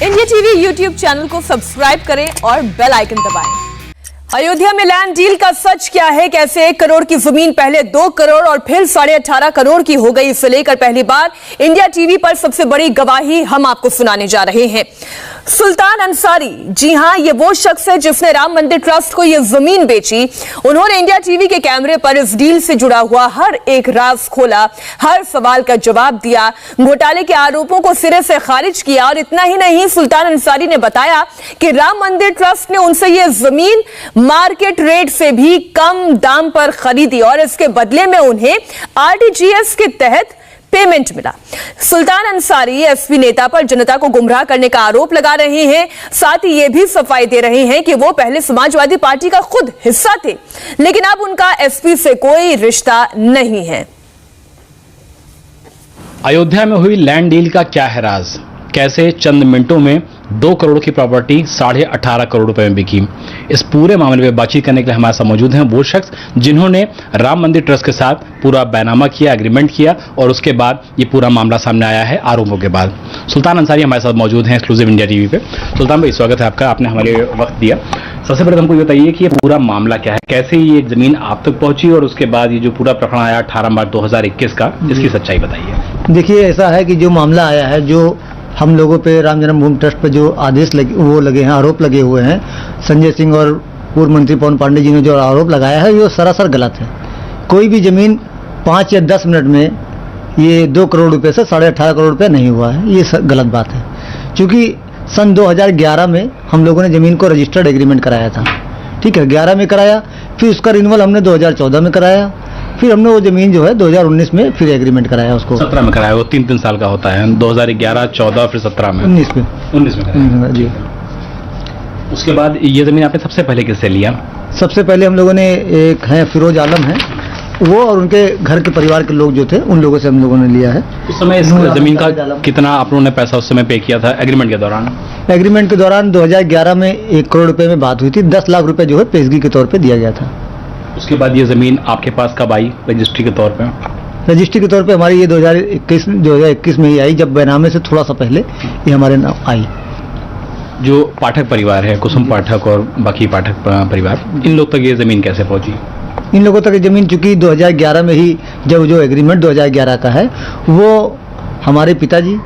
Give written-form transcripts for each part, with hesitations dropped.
India TV YouTube channel को subscribe करें और बेल आइकन दबाएं। अयोध्या में लैंड डील का सच क्या है? कैसे 1 करोड़ की जमीन पहले 2 करोड़ और फिर 18.5 करोड़ की हो गई? इसे लेकर पहली बार इंडिया टीवी पर सबसे बड़ी गवाही हम आपको सुनाने जा रहे हैं। सुल्तान अंसारी, जी हां, ये वो शख्स है जिसने राम मंदिर ट्रस्ट को ये जमीन बेची। उन्होंने इंडिया टीवी के कैमरे पर इस डील से जुड़ा हुआ हर एक राज खोला, हर सवाल का जवाब दिया, घोटाले के आरोपों को सिरे से खारिज किया। और इतना ही नहीं, सुल्तान अंसारी ने बताया कि राम मंदिर ट्रस्ट ने उनसे ये जमीन मार्केट रेट से भी कम दाम पर खरीदी और इसके बदले में उन्हें आरटीजीएस के तहत पेमेंट मिला। सुल्तान अंसारी एसपी नेता पर जनता को गुमराह करने का आरोप लगा रहे हैं। साथ ही ये भी सफाई दे रहे हैं कि वो पहले समाजवादी पार्टी का खुद हिस्सा थे, लेकिन अब उनका एसपी से कोई रिश्ता नहीं है। अयोध्या में हुई लैंड डील का क्या है राज? कैसे चंद मिनटों में 2 करोड़ की प्रॉपर्टी 18.5 करोड़ रुपए में बिकी? इस पूरे मामले में बातचीत करने के लिए हमारे साथ मौजूद हैं वो शख्स जिन्होंने राम मंदिर ट्रस्ट के साथ पूरा बैनामा किया, एग्रीमेंट किया और उसके बाद ये पूरा मामला सामने आया है आरोपों के बाद। सुल्तान अंसारी हमारे साथ मौजूद हैं एक्सक्लूसिव इंडिया टीवी पे। सुल्तान भाई, स्वागत है आपका, आपने हमारे वक्त दिया। सबसे पहले हमको ये बताइए कि ये पूरा मामला क्या है, कैसे ये जमीन आप तक पहुंची और उसके बाद ये जो पूरा प्रकरण आया 18 मार्च 2021 का, इसकी सच्चाई बताइए। देखिए, ऐसा है कि जो मामला आया है, जो हम लोगों पे राम जन्मभूमि ट्रस्ट पे जो आदेश लगे हैं, आरोप लगे हुए हैं, संजय सिंह और पूर्व मंत्री पवन पांडे जी ने जो आरोप लगाया है, वो सरासर गलत है। कोई भी जमीन 5 या 10 मिनट में ये 2 करोड़ रुपए से 18.5 करोड़ रुपए नहीं हुआ है, ये गलत बात है। क्योंकि सन 2011 में हम लोगों ने जमीन को रजिस्टर्ड एग्रीमेंट कराया था, ठीक है, 11 में कराया, फिर उसका रिन्यूअल हमने 2014 में कराया, फिर हमने वो जमीन जो है 2019 में फिर एग्रीमेंट कराया, उसको 17 में कराया। वो 3 साल का होता है, 2011, 14 फिर 17 में, 19 में कराया जी। उसके बाद ये जमीन आपने सबसे पहले किससे लिया? सबसे पहले हम लोगों ने, एक है फिरोज आलम है, वो और उनके घर के परिवार के लोग जो थे, उन लोगों से हम लोगों ने लिया है। उस समय इस जमीन का कितना आप लोगों ने पैसा उस समय पे किया था एग्रीमेंट के दौरान? एग्रीमेंट के दौरान 2011 में 1 करोड़ रुपए में बात हुई थी, 10 लाख रुपए जो है पेशगी के तौर पे दिया गया था। उसके बाद ये जमीन आपके पास कब आई रजिस्ट्री के तौर पे? रजिस्ट्री के तौर पे हमारी ये 2021 में ही आई, जब बैनामे से थोड़ा सा पहले ये हमारे नाम आई। जो पाठक परिवार है, कुसुम पाठक और बाकी पाठक परिवार, इन लोग तक ये जमीन कैसे पहुंची? इन लोगों तक जमीन चूंकि 2011 में ही, जब जो एग्रीमेंट 2011 का है, वो हमारे पिताजी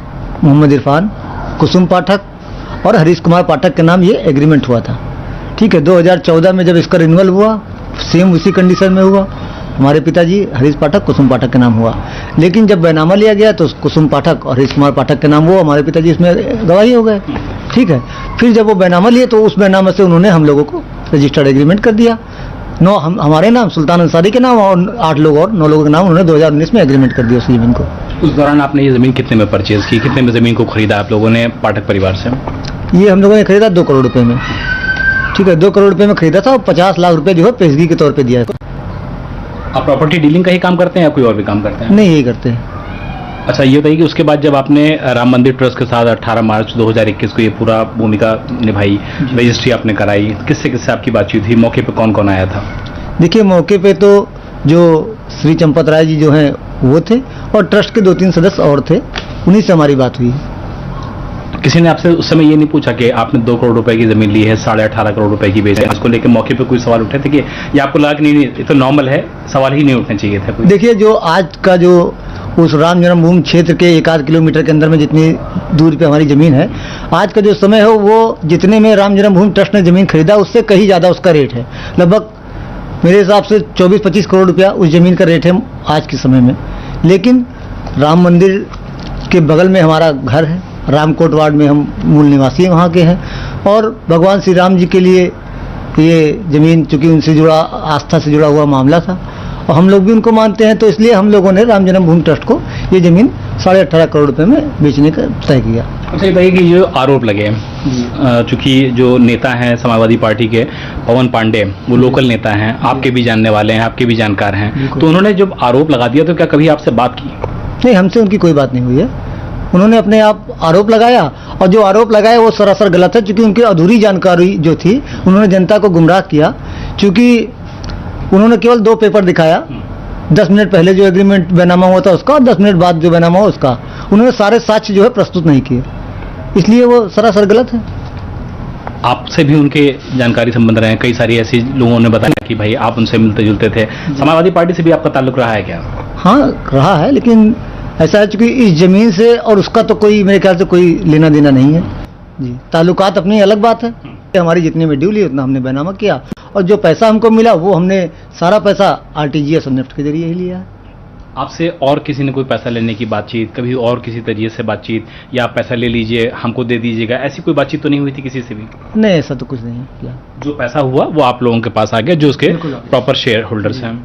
मोहम्मद इरफान, कुसुम पाठक और हरीश कुमार पाठक के नाम ये एग्रीमेंट हुआ था, ठीक है। 2014 में जब इसका रिन्यूअल हुआ, सेम उसी कंडीशन में हुआ, हमारे पिताजी हरीश पाठक, कुसुम पाठक के नाम हुआ। लेकिन जब बैनामा लिया गया तो कुसुम पाठक और हरीश कुमार पाठक के नाम हुआ, हमारे पिताजी इसमें गवाही हो गए, ठीक है। फिर जब वो बैनामा लिए तो उस बैनामा से उन्होंने हम लोगों को रजिस्टर्ड एग्रीमेंट कर दिया। हमारे नाम, सुल्तान अंसारी के नाम और 8 लोग और 9 लोगों के नाम उन्होंने 2019 में एग्रीमेंट कर दिया उस जमीन को। उस दौरान आपने ये जमीन कितने में परचेज की, कितने में जमीन को खरीदा आप लोगों ने पाठक परिवार से? ये हम लोगों ने खरीदा 2 करोड़ रुपए में, ठीक है, 2 करोड़ रुपए में खरीदा था और 50 लाख रुपए जो है पेशगी के तौर पे दिया है। आप प्रॉपर्टी डीलिंग का ही काम करते हैं या कोई और भी काम करते हैं? नहीं, यही करते हैं। अच्छा, ये बताइए कि उसके बाद जब आपने राम मंदिर ट्रस्ट के साथ 18 मार्च 2021 को ये पूरा भूमिका निभाई, रजिस्ट्री आपने कराई, किससे किससे आपकी बातचीत हुई? मौके पे कौन कौन आया था? देखिए, मौके पे तो जो श्री चंपत राय जी जो हैं वो थे और ट्रस्ट के 2-3 सदस्य और थे, उन्हीं से हमारी बात हुई। किसी ने आपसे उस समय ये नहीं पूछा कि आपने 2 करोड़ रुपए की जमीन ली है, 18.5 करोड़ रुपए की बेची है, इसको लेकर मौके पे कोई सवाल उठे थे कि या आपको लगा कि नहीं ये तो नॉर्मल है, सवाल ही नहीं उठने चाहिए था? देखिए, जो आज का जो उस राम जन्मभूमि क्षेत्र के 1-8 किलोमीटर के अंदर में जितनी दूरी पे हमारी जमीन है, आज का जो समय हो, वो जितने में राम जन्मभूमि ट्रस्ट ने जमीन खरीदा उससे कहीं ज़्यादा उसका रेट है। लगभग मेरे हिसाब से 24-25 करोड़ रुपया उस जमीन का रेट है आज के समय में। लेकिन राम मंदिर के बगल में हमारा घर है, रामकोट वार्ड में हम मूल निवासी वहाँ के हैं, और भगवान श्री राम जी के लिए ये ज़मीन चूँकि उनसे जुड़ा, आस्था से जुड़ा हुआ मामला था और हम लोग भी उनको मानते हैं, तो इसलिए हम लोगों ने राम जन्मभूमि ट्रस्ट को ये ज़मीन 18.5 करोड़ रुपए में बेचने का तय किया। अच्छा, बताइए कि जो आरोप लगे, चूँकि जो नेता हैं समाजवादी पार्टी के पवन पांडे, वो लोकल नेता हैं, आपके भी जानने वाले हैं, आपके भी जानकार हैं, तो उन्होंने जब आरोप लगा दिया तो क्या कभी आपसे बात की? नहीं, हमसे उनकी कोई बात नहीं हुई है। उन्होंने अपने आप आरोप लगाया और जो आरोप लगाया वो सरासर गलत है, क्योंकि उनकी अधूरी जानकारी जो थी, उन्होंने जनता को गुमराह किया। क्योंकि उन्होंने केवल 2 पेपर दिखाया, 10 मिनट पहले जो एग्रीमेंट बैनामा हुआ था उसका और 10 मिनट बाद जो बैनामा हुआ उसका। उन्होंने सारे साक्ष्य जो है प्रस्तुत नहीं किए। इसलिए वो सरासर गलत है। आपसे भी उनके जानकारी संबंध रहे हैं, कई सारी ऐसी लोगों ने बताया कि भाई आप उनसे मिलते जुलते थे। समाजवादी पार्टी से भी आपका ताल्लुक रहा है क्या? हाँ रहा है, लेकिन ऐसा है चूंकि इस जमीन से और उसका तो कोई मेरे ख्याल से कोई लेना देना नहीं है जी। ताल्लुकात अपनी अलग बात है। हमारी जितनी में ड्यू ली उतना हमने बैनामा किया, और जो पैसा हमको मिला वो हमने सारा पैसा आरटीजीएस और नेफ्ट के जरिए ही लिया है। आपसे और किसी ने कोई पैसा लेने की बातचीत, कभी और किसी तरीके से बातचीत, या आप पैसा ले लीजिए हमको दे दीजिएगा, ऐसी कोई बातचीत तो नहीं हुई थी किसी से भी? नहीं, ऐसा तो कुछ नहीं है। जो पैसा हुआ वो आप लोगों के पास आ गया, जो उसके प्रॉपर शेयर होल्डर्स हैं?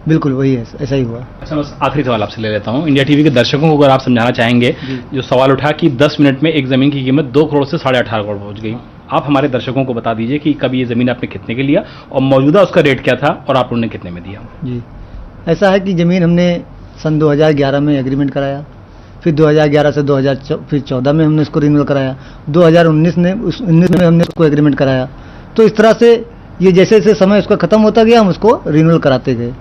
बिल्कुल वही है, ऐसा ही हुआ। अच्छा, बस आखिरी सवाल आपसे ले लेता हूँ। इंडिया टीवी के दर्शकों को अगर आप समझाना चाहेंगे, जो सवाल उठा कि 10 मिनट में एक जमीन की कीमत 2 करोड़ से 18.5 करोड़ पहुंच गई, आप हमारे दर्शकों को बता दीजिए कि कभी ये जमीन आपने कितने के लिया और मौजूदा उसका रेट क्या था और आप लोगों ने कितने में दिया? जी, ऐसा है कि ज़मीन हमने सन 2011 में एग्रीमेंट कराया, फिर 2011 से 2014 में हमने इसको रिन्यूअल कराया, 2019 में हमने उसको एग्रीमेंट कराया। तो इस तरह से ये जैसे जैसे समय उसका ख़त्म होता गया हम उसको रिन्यूअल कराते गए।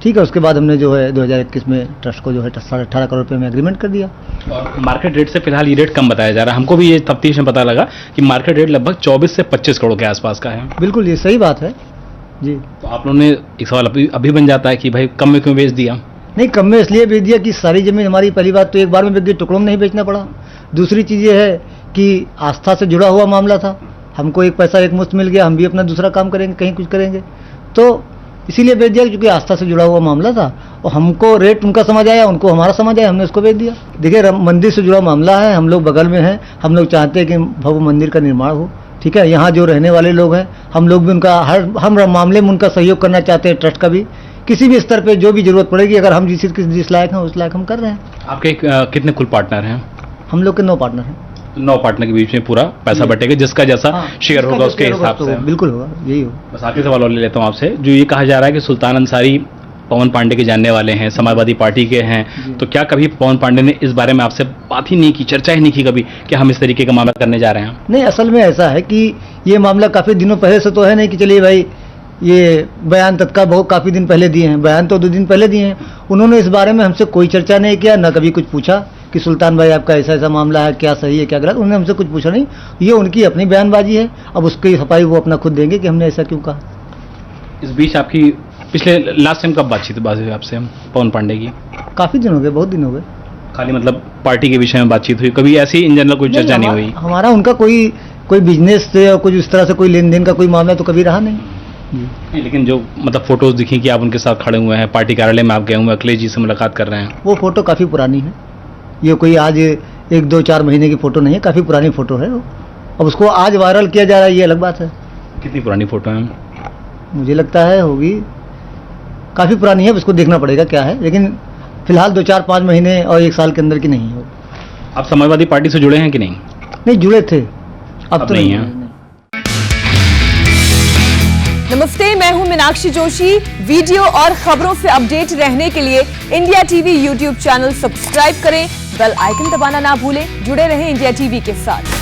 ठीक है, उसके बाद हमने जो है 2021 में ट्रस्ट को जो है 18.5 करोड़ रुपये में एग्रीमेंट कर दिया। और मार्केट रेट से फिलहाल ये रेट कम बताया जा रहा है। हमको भी ये तफ्तीश में पता लगा कि मार्केट रेट लगभग 24 से 25 करोड़ के आसपास का है। बिल्कुल, ये सही बात है जी। तो आप लोगों ने एक सवाल अभी बन जाता है कि भाई कम में क्यों बेच दिया? नहीं, कम में इसलिए बेच दिया कि सारी ज़मीन हमारी, पहली बात तो एक बार में बिक गई, टुकड़ों में नहीं बेचना पड़ा। दूसरी चीज़ ये है कि आस्था से जुड़ा हुआ मामला था, हमको एक पैसा एक मुश्त मिल गया, हम भी अपना दूसरा काम करेंगे, कहीं कुछ करेंगे, तो इसीलिए बेच दिया क्योंकि आस्था से जुड़ा हुआ मामला था। और हमको रेट उनका समझ आया, उनको हमारा समझ आया, हमने उसको बेच दिया। देखिए, मंदिर से जुड़ा मामला है, हम लोग बगल में हैं, हम लोग चाहते हैं कि भव्य मंदिर का निर्माण हो। ठीक है, यहाँ जो रहने वाले लोग हैं हम लोग भी उनका हम मामले में उनका सहयोग करना चाहते हैं। ट्रस्ट का भी किसी भी स्तर पे जो भी जरूरत पड़ेगी, अगर हम जिस लायक हैं उस लायक हम कर रहे हैं। आपके कितने कुल पार्टनर हैं? हम लोग के 9 पार्टनर हैं। 9 पार्टनर के बीच में पूरा पैसा बटेगा, जिसका जैसा शेयर होगा उसके हिसाब से? बिल्कुल होगा, यही होगा। बस आखिरी सवाल और ले लेता हूँ आपसे। जो ये कहा जा रहा है कि सुल्तान अंसारी पवन पांडे के जानने वाले हैं, समाजवादी पार्टी के हैं, तो क्या कभी पवन पांडे ने इस बारे में आपसे बात ही नहीं की, चर्चा ही नहीं की कभी कि हम इस तरीके का मामला करने जा रहे हैं? नहीं, असल में ऐसा है कि ये मामला काफ़ी दिनों पहले से तो है नहीं कि चलिए भाई ये बयान तत्काल बहुत काफ़ी दिन पहले दिए हैं, बयान तो 2 दिन पहले दिए हैं। उन्होंने इस बारे में हमसे कोई चर्चा नहीं किया, ना कभी कुछ पूछा कि सुल्तान भाई आपका ऐसा ऐसा मामला है, क्या सही है क्या गलत, उन्होंने हमसे कुछ पूछा नहीं। ये उनकी अपनी बयानबाजी है, अब उसकी सफाई वो अपना खुद देंगे कि हमने ऐसा क्यों कहा। इस बीच आपकी पिछले लास्ट टाइम कब बातचीत हुई आपसे पवन पांडे की? काफ़ी दिन हो गए, बहुत दिन हो गए। खाली मतलब पार्टी के विषय में बातचीत हुई, कभी ऐसी इन जनरल कोई चर्चा नहीं हुई? हमारा उनका कोई बिजनेस से और कुछ इस तरह से कोई लेन देन का कोई मामला तो कभी रहा नहीं। लेकिन जो मतलब फोटोज दिखी कि आप उनके साथ खड़े हुए हैं, पार्टी कार्यालय में आप गए हुए हैं, अखिलेश जी से मुलाकात कर रहे हैं, वो फोटो काफ़ी पुरानी है। ये कोई आज 1, 2, 4 महीने की फोटो नहीं है, काफ़ी पुरानी फोटो है वो। अब उसको आज वायरल किया जा रहा है, ये अलग बात है। कितनी पुरानी फोटो है? मुझे लगता है होगी काफ़ी पुरानी है, उसको देखना पड़ेगा क्या है, लेकिन फिलहाल 2, 4, 5 महीने और 1 साल के अंदर की नहीं है। आप समाजवादी पार्टी से जुड़े हैं कि नहीं? नहीं, जुड़े थे, अब तो नहीं है। नमस्ते, मैं हूं मीनाक्षी जोशी। वीडियो और खबरों से अपडेट रहने के लिए India TV YouTube channel subscribe करें, बेल आइकन दबाना ना भूलें। जुड़े रहें इंडिया टीवी के साथ।